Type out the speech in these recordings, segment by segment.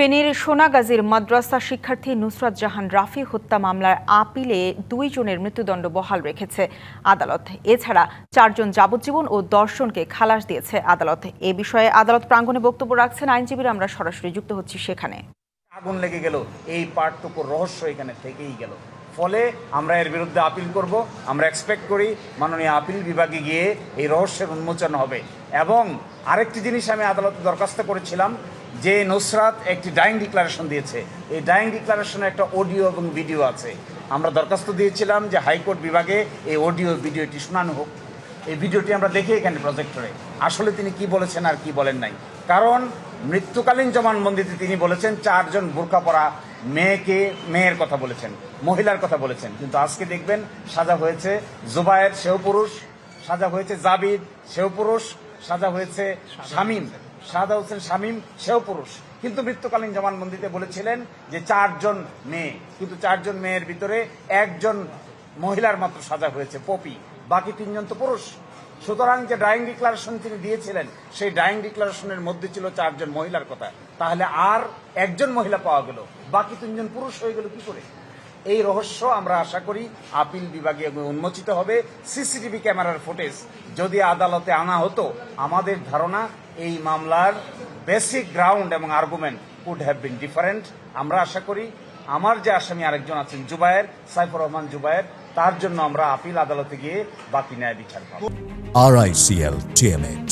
ফেনীর সোনাগাজীর মাদ্রাসা শিক্ষার্থী নুসরাত জাহান রাফি হত্যা মামলার আপিলে 2 জনের মৃত্যুদণ্ড বহাল রেখেছে আদালত। এছাড়া 4 জন যাবজ্জীবন ও 10 জনকে খালাস দিয়েছে আদালত। এ বিষয়ে আদালত প্রাঙ্গণে বক্তব্য রাখছেন আইনজীবীরা। আমরা সরাসরি যুক্ত হচ্ছি সেখানে। আগুন লেগে গেল, এই পার্টটুকুর রহস্য এখানে থেকেই গেল। ফলে আমরা এর বিরুদ্ধে আপিল করব। আমরা এক্সপেক্ট করি মাননীয় আপিল বিভাগে গিয়ে এই রহস্যের উন্মোচন হবে। এবং আরেকটি জিনিস আমি আদালতে দরখাস্ত করেছিলাম যে নুসরাত একটি ডাইং ডিক্লারেশন দিয়েছে, এই ডাইং ডিক্লারেশনে একটা অডিও এবং ভিডিও আছে। আমরা দরখাস্ত দিয়েছিলাম যে হাইকোর্ট বিভাগে এই অডিও ভিডিওটি শোনানো হোক। এই ভিডিওটি আমরা দেখি এখানে প্রজেক্টরে আসলে তিনি কি বলেছেন আর কি বলেন নাই। কারণ মৃত্যুকালীন জবানবন্দিতে তিনি বলেছেন 4 জন বোরকা পরা মেয়ের কথা বলেছেন, মহিলার কথা বলেছেন। কিন্তু আজকে দেখবেন সাজা হয়েছে জুবায়ের, সেও পুরুষ, সাজা হয়েছে জাবিদ, সেও পুরুষ, সাজা হয়েছে শাহাদা হোসেন শামীম, সেও পুরুষ। কিন্তু মৃত্যুকালীন জবানবন্দিতে বলেছিলেন যে 4 জন মেয়ে, কিন্তু 4 জন মেয়ের ভিতরে 1 জন মহিলার মাত্র সাজা হয়েছে পপি, বাকি 3 জন তো পুরুষ। সুতরাং যে ডাইং ডিক্লারেশন তিনি দিয়েছিলেন সেই ডাইং ডিক্লারেশনের মধ্যে ছিল 4 জন মহিলার কথা, তাহলে আর 1 জন মহিলা পাওয়া গেল, বাকি 3 জন পুরুষ হয়ে গেল কি করে? এই রহস্য আমরা আশা করি আপিল বিভাগে উন্মোচিত হবে। সিসিটিভি ক্যামেরার ফুটেজ যদি আদালতে আনা হতো, আমাদের ধারণা এই মামলার বেসিক গ্রাউন্ড এবং argument could have been different. আমরা আশা করি আমার যে আসামি আরেকজন আছেন জুবায়ের, সাইফুর রহমান জুবায়ের, তার জন্য আমরা আপিল আদালতে গিয়ে বাকি ন্যায় বিচার পাবো। RICL TMX,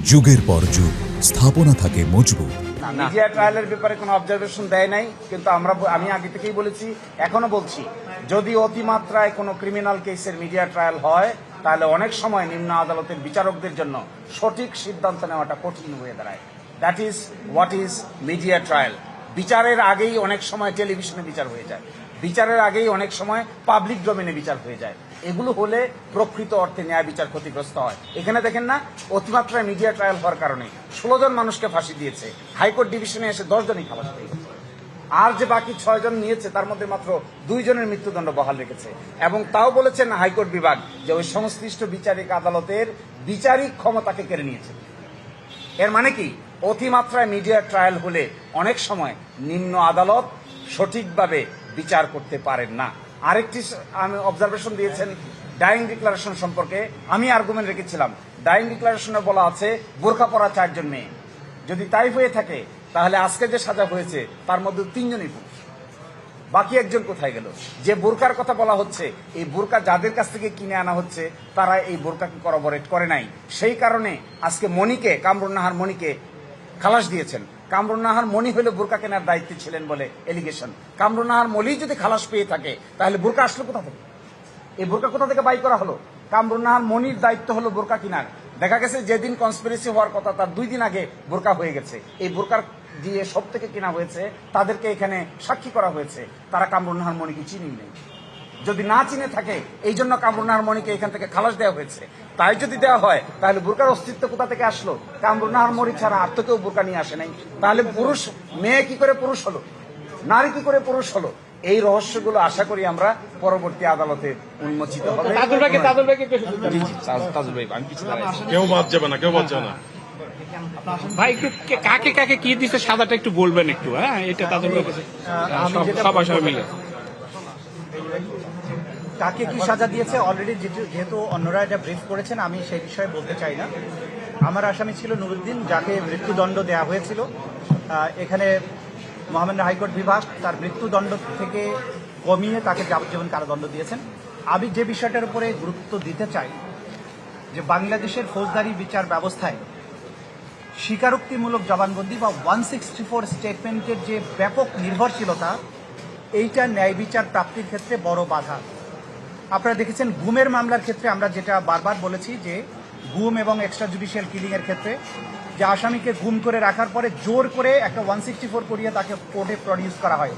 যুগের পর যুগ স্থাপনা থাকে মজবুত। মিডিয়া ট্রায়ালের ব্যাপারে কোনো অবজারভেশন দেয় নাই, কিন্তু আমি আগে থেকেই বলেছি, এখনো বলছি, যদি অতিমাত্রায় কোনো ক্রিমিনাল কেসের মিডিয়া ট্রায়াল হয় তাহলে অনেক সময় নিম্ন আদালতের বিচারকদের জন্য সঠিক সিদ্ধান্ত নেওয়াটা কঠিন হয়ে দাঁড়ায়। That is what is media trial. বিচারের আগেই অনেক সময় টেলিভিশনে বিচার হয়ে যায়, বিচারের আগেই অনেক সময় পাবলিক ডোমেনে বিচার হয়ে যায়। এগুলো হলে প্রকৃত অর্থে ন্যায় বিচার ক্ষতিগ্রস্ত হয়। এখানে দেখেন না, অতিমাত্রায় মিডিয়া ট্রায়াল হওয়ার কারণে 16 জন মানুষকে ফাঁসি দিয়েছে, হাইকোর্ট ডিভিশনে এসে 10 জনই খালাস পেয়ে গেছে। আর যে বাকি 6 জন নিয়েছে তার মধ্যে মাত্র 2 জনের মৃত্যুদণ্ড বহাল রেখেছে। এবং তাও বলেছেন হাইকোর্ট বিভাগ যে ওই সংশ্লিষ্ট বিচারিক আদালতের বিচারিক ক্ষমতাকে কেড়ে নিয়েছে। এর মানে কি, অতিমাত্রায় মিডিয়া ট্রায়াল হলে অনেক সময় নিম্ন আদালত সঠিকভাবে বিচার করতে পারেন না। আরেকটি আমি অবজারভেশন দিয়েছেন ডাইং ডিক্লারেশন সম্পর্কে, আমি আর্গুমেন্ট রেখেছিলাম। ডাইং ডিক্লারেশনে বলা আছে বোরকা পরা 4 জন মেয়ে। যদি তাই হয়ে থাকে তাহলে আজকে যে সাজা হয়েছে তার মধ্যে 3 জনই পুরুষ, বাকি 1 জন কোথায় গেল? যে বোরকার কথা বলা হচ্ছে, এই বোরকা যাদের কাছ থেকে কিনে আনা হচ্ছে তারা এই বোরকাকে করবরেট করে নাই। সেই কারণে আজকে মনিকে, কামরুন নাহার মনিকে খালাস দিয়েছেন। কামরুন নাহার মনি হলে বোরকা কেনার দায়িত্বে ছিলেন বলে এলিগেশন। কামরুন নাহার মনি যদি খালাস পেয়ে থাকে তাহলে বোরকা আসলো কোথা থেকে? এই বোরকা কোথা থেকে বাই করা হলো? কামরুন নাহার মনির দায়িত্ব হলো বোরকা কিনার। দেখা গেছে যেদিন কনস্পিরেসি হওয়ার কথা তার 2 দিন আগে বোরকা হয়ে গেছে। এই বোরকার দিয়ে সব থেকে কেনা হয়েছে, তাদেরকে এখানে সাক্ষী করা হয়েছে, তারা কামরুন নাহার মনিকে চিনি নেই। যদি না চিনে থাকে এই জন্য কামরুন নাহার মনিকে এখান থেকে খালাস দেওয়া হয়েছে। তাই যদি দেওয়া হয় তাহলে বোরকার অস্তিত্ব কোথা থেকে আসলো? কামরুন নাহার মনি ছাড়া আর তো কেউ বোরকা নিয়ে আসে নাই। তাহলে পুরুষ মেয়ে কি করে পুরুষ হলো, নারী কি করে পুরুষ হলো? এই রহস্যগুলো আশা করি আমরা পরবর্তী আদালতে উন্মোচিত হবে। কেউ বাদ যাবে না, কেউ বাদ যাবে না। ভাই একটু কাকে কাকে কি দিচ্ছে সাদাটা একটু বলবেন একটু। হ্যাঁ, এটা তাদের সবাই মিলে কাকে কি সাজা দিয়েছে অলরেডি যেহেতু অন্যরা এটা ব্রিফ করেছেন, আমি সেই বিষয়ে বলতে চাই না। আমার আসামি ছিল নুরুদ্দিন, যাকে মৃত্যুদণ্ড দেওয়া হয়েছিল। এখানে মহামান্য হাইকোর্ট বিভাগ তার মৃত্যুদণ্ড থেকে কমিয়ে তাকে যাবজ্জীবন কারাদণ্ড দিয়েছেন। আমি যে বিষয়টার উপরে গুরুত্ব দিতে চাই যে বাংলাদেশের ফৌজদারি বিচার ব্যবস্থায় স্বীকারোক্তিমূলক জবানবন্দি বা 164 স্টেটমেন্টের যে ব্যাপক নির্ভরশীলতা, এইটা ন্যায় বিচার প্রাপ্তির ক্ষেত্রে বড় বাধা। আপনারা দেখেছেন গুমের মামলার ক্ষেত্রে আমরা যেটা বারবার বলেছি যে গুম এবং এক্সট্রা জুডিশিয়াল কিলিং এর ক্ষেত্রে যে আসামিকে গুম করে রাখার পরে জোর করে একটা 164 করিয়ে তাকে কোর্টে প্রডিউস করা হয়।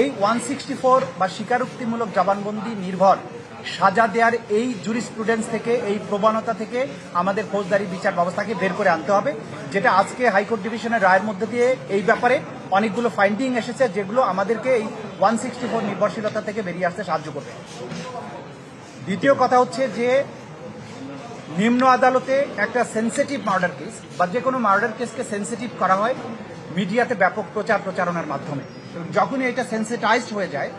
এই 164 বা স্বীকারোক্তিমূলক জবানবন্দি নির্ভর সাজা দেওয়ার এই জুরিসপ্রুডেন্স থেকে, এই প্রবণতা থেকে আমাদের ফৌজদারি বিচার ব্যবস্থাকে বের করে আনতে হবে, যেটা আজকে হাইকোর্ট ডিভিশনের রায়ের মধ্যে দিয়ে এই ব্যাপারে অনেকগুলো ফাইন্ডিং এসেছে, যেগুলো আমাদেরকে এই 164 নির্ভরশীলতা থেকে বেরিয়ে আসতে সাহায্য করবে। দ্বিতীয় কথা হচ্ছে যে নিম্ন আদালতে একটা সেন্সিটিভ মার্ডার কেস বা যে কোনো মার্ডার কেসকে সেন্সিটিভ করা হয় মিডিয়াতে ব্যাপক প্রচারণার মাধ্যমে। যখনই এটা সেন্সিটাইজড হয়ে যায়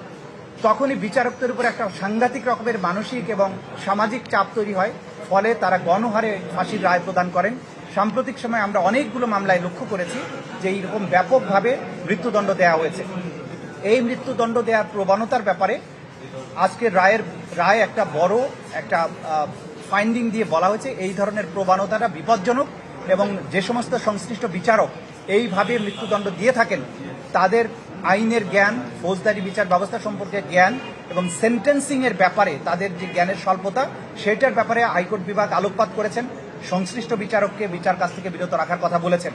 তখনই বিচারকদের উপর একটা সাংঘাতিক রকমের মানসিক এবং সামাজিক চাপ তৈরি হয়, ফলে তারা গণহারে ফাঁসির রায় প্রদান করেন। সাম্প্রতিক সময়ে আমরা অনেকগুলো মামলায় লক্ষ্য করেছি যে এইরকম ব্যাপকভাবে মৃত্যুদণ্ড দেওয়া হয়েছে। এই মৃত্যুদণ্ড দেওয়ার প্রবণতার ব্যাপারে আজকের রায় একটা বড় একটা ফাইন্ডিং দিয়ে বলা হয়েছে এই ধরনের প্রবণতাটা বিপজ্জনক, এবং যে সমস্ত সংশ্লিষ্ট বিচারক এইভাবে মৃত্যুদণ্ড দিয়ে থাকেন তাদের আইনের জ্ঞান, ফৌজদারি বিচার ব্যবস্থা সম্পর্কে জ্ঞান এবং সেন্টেন্সিং এর ব্যাপারে তাদের যে জ্ঞানের স্বল্পতা সেটার ব্যাপারে হাইকোর্ট বিভাগ আলোকপাত করেছেন, সংশ্লিষ্ট বিচারককে বিচার কাজ থেকে বিরত রাখার কথা বলেছেন।